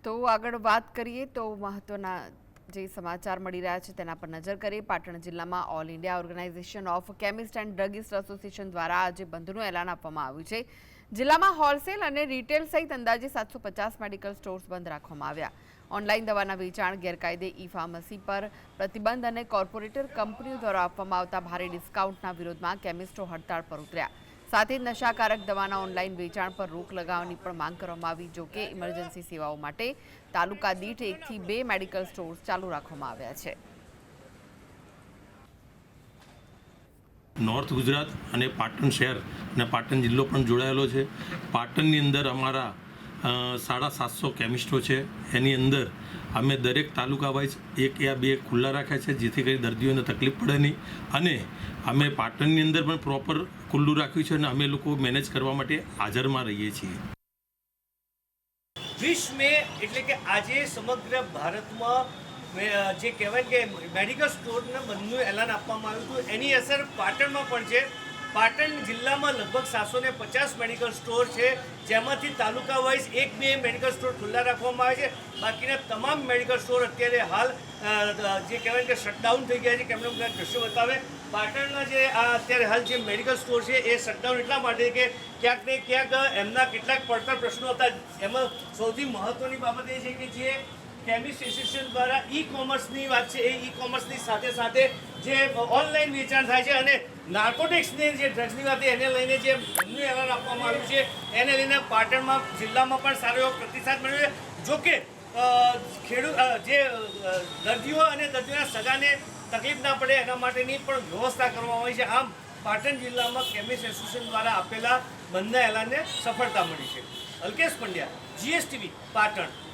તો આગળ વાત કરીએ તો મહત્વના જે સમાચાર મળી રહ્યા છે તેના પર નજર કરીએ। પાટણ જિલ્લામાં all India organisation of chemist and druggist association દ્વારા આજે બંધનું એલાન આપવામાં આવ્યું છે। જિલ્લામાં હોલસેલ અને રિટેલ સહિત અંદાજે 750 મેડિકલ સ્ટોર્સ બંધ રાખવામાં આવ્યા। ઓનલાઈન દવાના વેચાણ, ગેરકાયદે ઈ ફાર્મસી પર પ્રતિબંધ અને કોર્પોરેટર કંપનીઓ દ્વારા આપવામાં આવતા ભારે ડિસ્કાઉન્ટના વિરોધમાં કેમિસ્ટો હડતાળ પર ઉતર્યા। સાથે જ નશાકારક દવાના ઓનલાઈન વેચાણ પર રોક લગાવવાની પણ માંગ કરવામાં આવી। જો કે ઇમરજન્સી સેવાઓ માટે તાલુકા દીઠ 1 થી 2 મેડિકલ સ્ટોર્સ ચાલુ રાખવામાં આવ્યા છે। નોર્થ ગુજરાત અને પાટણ શહેર અને પાટણ જિલ્લો પણ જોડાયેલો છે। પાટણની અંદર અમારા 750 કેમિસ્ટો છે। એની અંદર અમે દરેક તાલુકા વાઇઝ 1 યા 2 ખુલ્લા રાખ્યા છે, જેથી કરી દર્દીઓને તકલીફ પડે નહીં। અને અમે પાટણની અંદર પણ પ્રોપર ખુલ્લું રાખ્યું છે અને અમે લોકો મેનેજ કરવા માટે હાજરમાં રહીએ છીએ। 20 મે એટલે કે આજે સમગ્ર ભારતમાં જે કહેવાય કે મેડિકલ સ્ટોરના બંધનું એલાન આપવામાં આવ્યું હતું, એની અસર પાટણમાં પણ છે। પાટણ જિલ્લામાં લગભગ 750 મેડિકલ સ્ટોર છે, જેમાંથી તાલુકા વાઇઝ 1-2 મેડિકલ સ્ટોર ખુલ્લા રાખવામાં આવે છે। બાકીના તમામ મેડિકલ સ્ટોર અત્યારે હાલ જે કહેવાય કે શટડાઉન થઈ ગયા છે। કેમનો બધા દ્રશ્યો બતાવે, પાટણના જે અત્યારે હાલ જે મેડિકલ સ્ટોર છે એ શટડાઉન એટલા માટે કે ક્યાંક ને ક્યાંક એમના કેટલાક પડતર પ્રશ્નો હતા। એમાં સૌથી મહત્ત્વની બાબત એ છે કે જે કેમિસ્ટ એસોસિએશન દ્વારા ઈ કોમર્સની વાત છે, એ ઈ કોમર્સની સાથે સાથે જે ઓનલાઈન વેચાણ થાય છે અને નાર્કોટિક્સની જે ડ્રગ્સની વાત એને લઈને જે બંધનું એલાન આપવામાં આવ્યું છે, એને લઈને પાટણમાં જિલ્લામાં પણ સારો એવો પ્રતિસાદ મળ્યો છે। જોકે જે દર્દીઓ અને દર્દીઓના સગાને તકલીફ ના પડે એના માટેની પણ વ્યવસ્થા કરવામાં આવી છે। આમ પાટણ જિલ્લામાં કેમિસ્ટ એસોસિએશન દ્વારા આપેલા બંધના એલાનને સફળતા મળી છે। અલ્કેશ પંડ્યા, GSTV, પાટણ।